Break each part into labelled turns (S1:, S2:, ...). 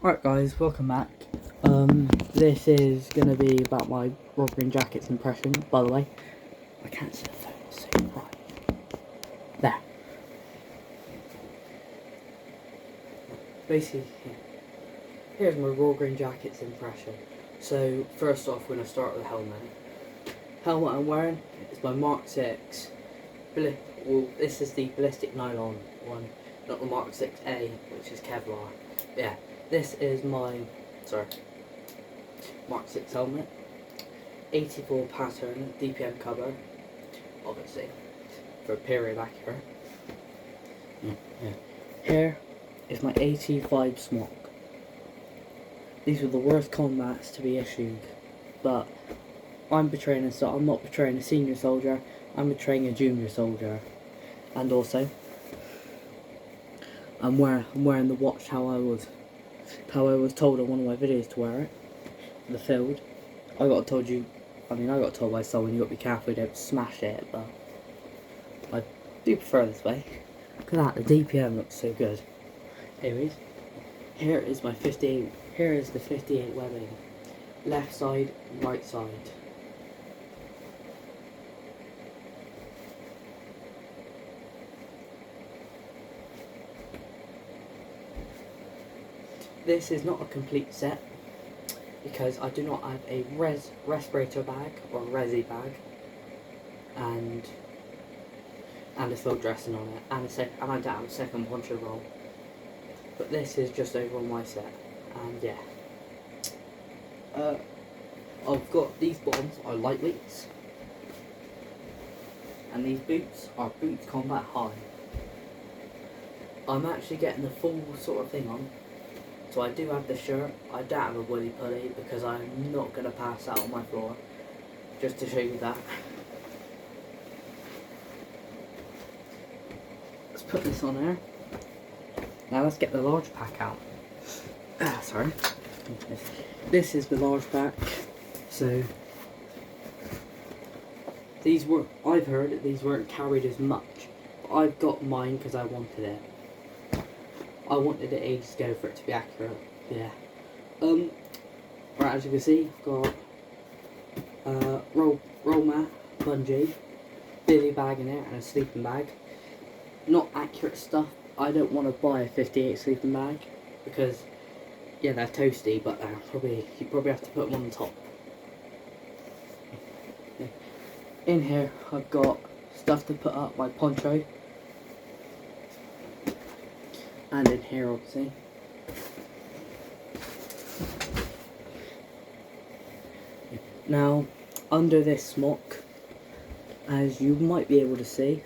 S1: Right guys, welcome back. This is going to be about my Robin Jackets impression. By the way, I can't see the phone, so right. There. Basically, here's my Raw Green Jackets impression. So, first off, we're going to start with the helmet. Helmet I'm wearing is my Mark 6. Well, this is the ballistic nylon one, not the Mark 6A, which is Kevlar. Yeah, this is my, Mark 6 helmet. 84 pattern, DPM cover, obviously, for period accurate. Yeah. Here is my 85 smock. These were the worst combats to be issued, but I'm not betraying a senior soldier, I'm betraying a junior soldier. And also, I'm wearing the watch how I was told on one of my videos to wear it. In the field. I got told by someone you got to be careful you don't smash it, but I do prefer this way. Look at that, the DPM looks so good. Anyways, here is my 58. Here is the 58 webbing, left side, right side. This is not a complete set because I do not have a respirator bag or resi bag and a field dressing on it and I don't have a second poncho roll. But this is just over on my set, and yeah. I've got these bottoms are lightweights, and these boots are Boots Combat High. I'm actually getting the full sort of thing on. So I do have the shirt, I don't have a woolly pulley because I'm not going to pass out on my floor, just to show you that. Let's put this on there. Now let's get the large pack out. Sorry. This is the large pack. So, I've heard that these weren't carried as much, but I've got mine because I wanted it. I wanted it ages ago for it to be accurate. Yeah. Right, as you can see, I've got roll mat, bungee, billy bag in it, and a sleeping bag. Not accurate stuff. I don't want to buy a 58 sleeping bag because, yeah, they're toasty, but you probably have to put them on the top. Yeah. In here, I've got stuff to put up my poncho. And in here, obviously. Now, under this smock, as you might be able to see,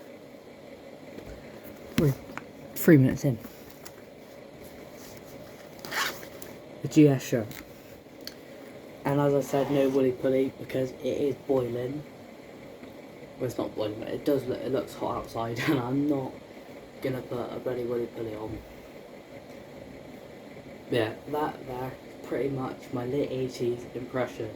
S1: we're 3 minutes in. The GS shirt. And as I said, no woolly pulley because it is boiling. Well, it's not boiling, but it looks hot outside, and I'm not gonna put a bloody woolly pulley on. Yeah, that there, pretty much my late 80s impression.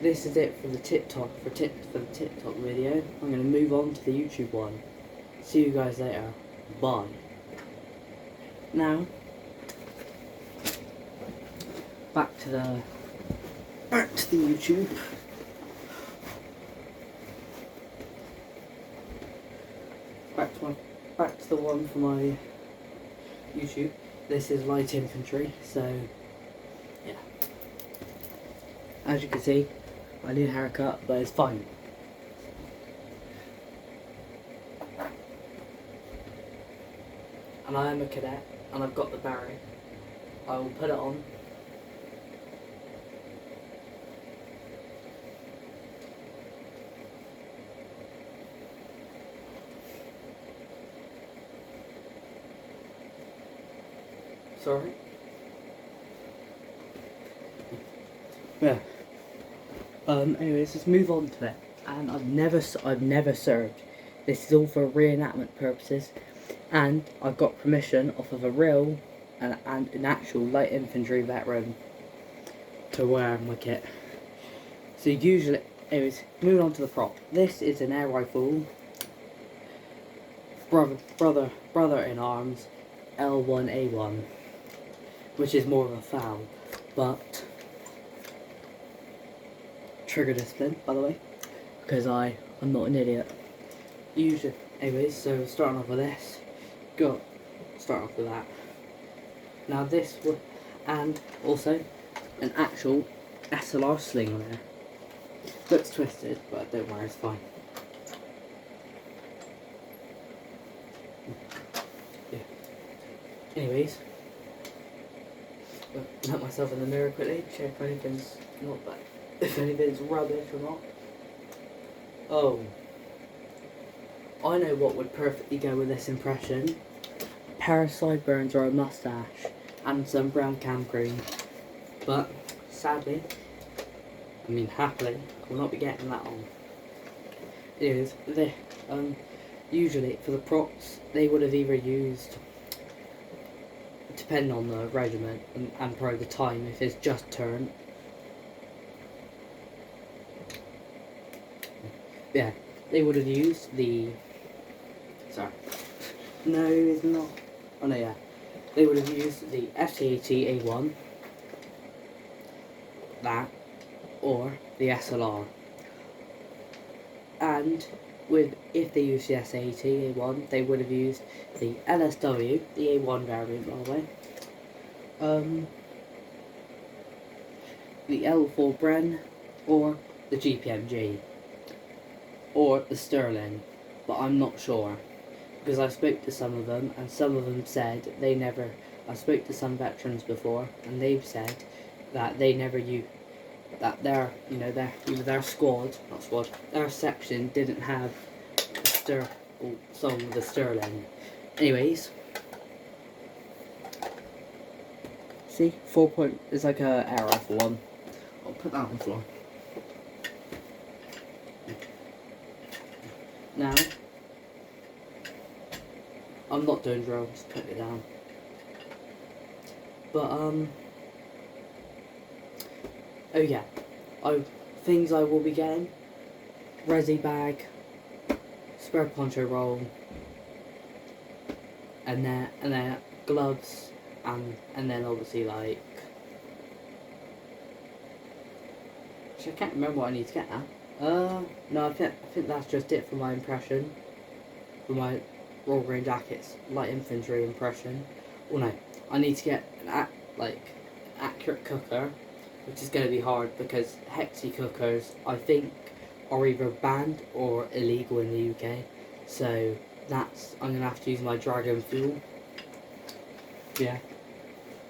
S1: This is it for the TikTok video. I'm gonna move on to the YouTube one. See you guys later. Bye. Now, back to the YouTube. Back to the one for my YouTube. This is light infantry, so yeah. As you can see, I need a haircut, but it's fine. And I am a cadet, and I've got the beret. I will put it on. Sorry. Yeah. Anyways, let's move on to it. And I've never served. This is all for reenactment purposes, and I've got permission off of a real and an actual light infantry veteran to wear my kit. So usually, anyways, moving on to the prop. This is an air rifle. Brother in arms, L1A1. which is more of a foul, but trigger discipline, by the way, because I'm not an idiot. Usually, anyways, so starting off with this, start off with that. Now this will, and also an actual SLR sling on there. Looks twisted, but don't worry, it's fine. Yeah. Anyways, look myself in the mirror quickly, check if anything's not bad, if anything's rubbish or not. Oh, I know what would perfectly go with this impression. A pair of sideburns or a mustache, and some brown cam cream. But sadly, happily, I will not be getting that on. Usually for the props, they would have either used, depending on the regiment and probably the time, if it's just turn. Yeah, they would have used the. Sorry. No, it's not. Oh no, yeah. They would have used the FT80 A1, that, or the SLR. And if they used the S80 A1, they would have used the LSW, the A1 variant, by the way. The L4 Bren, or the GPMG, or the Sterling, but I'm not sure. Because I spoke to some of them, and some of them said they never. I spoke to some veterans before, and they've said that they never used that their squad, their section didn't have some of the Sterling. Anyways, see, 4 point is like a air rifle one. I'll put that on the floor. Now. I'm not doing drones, put it down. But oh yeah, things I will be getting: resi bag, spare poncho roll, and then gloves, and then obviously like. Actually, I can't remember what I need to get now. No, I think that's just it for my impression. For my Royal Green Jackets light infantry impression. Well, no, I need to get an accurate cooker, which is going to be hard because hexi cookers, I think, are either banned or illegal in the UK. So I'm going to have to use my Dragon fuel. Yeah.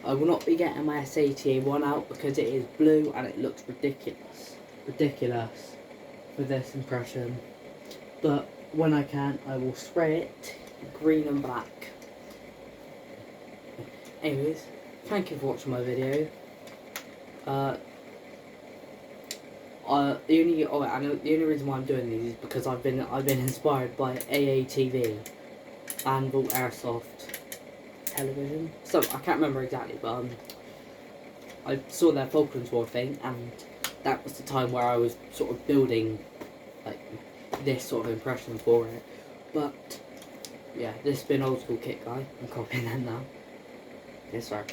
S1: I will not be getting my S80A1 out because it is blue and it looks ridiculous for this impression. But when I can, I will spray it green and black. Anyways, thank you for watching my video. The only reason why I'm doing these is because I've been inspired by AATV, Anvil Airsoft Television. So I can't remember exactly, but I saw their Falklands War thing, and that was the time where I was sort of building like this sort of impression for it. But yeah, this has been Old School Kit Guy. I'm copying them now. Okay, sorry.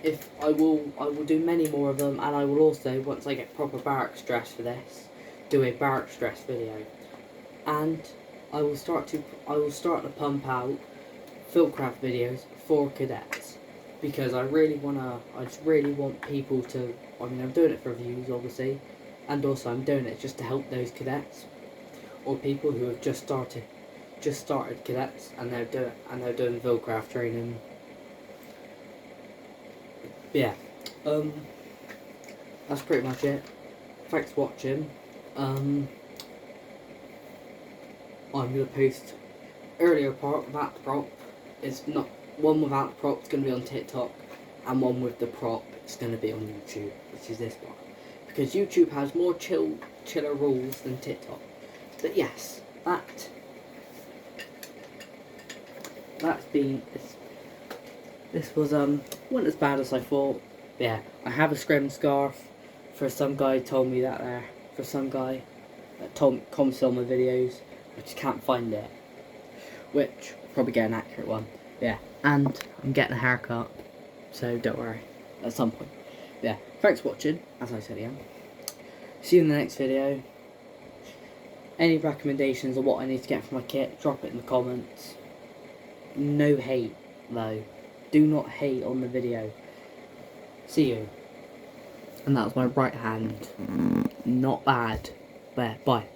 S1: If I will do many more of them, and I will also, once I get proper barracks dress for this, do a barracks dress video, and I will start to pump out Fieldcraft videos for cadets, because I just really want people to. I'm doing it for views, obviously, and also I'm doing it just to help those cadets or people who have just started cadets and they're doing Fieldcraft training. Yeah, that's pretty much it. Thanks for watching. I'm gonna post earlier part without the prop. It's not one without the prop. It's gonna be on TikTok, and one with the prop. It's gonna be on YouTube, which is this part, because YouTube has more chiller rules than TikTok. But yes, this was wasn't as bad as I thought. Yeah, I have a scrim scarf. For some guy told me that there. For some guy that commented on my videos, I just can't find it. Which I'll probably get an accurate one. Yeah, and I'm getting a haircut. so don't worry, at some point. But yeah, thanks for watching, as I said again. See you in the next video. Any recommendations on what I need to get for my kit, drop it in the comments. No hate, though. Do not hate on the video. See you. And that was my right hand. Not bad. There, bye.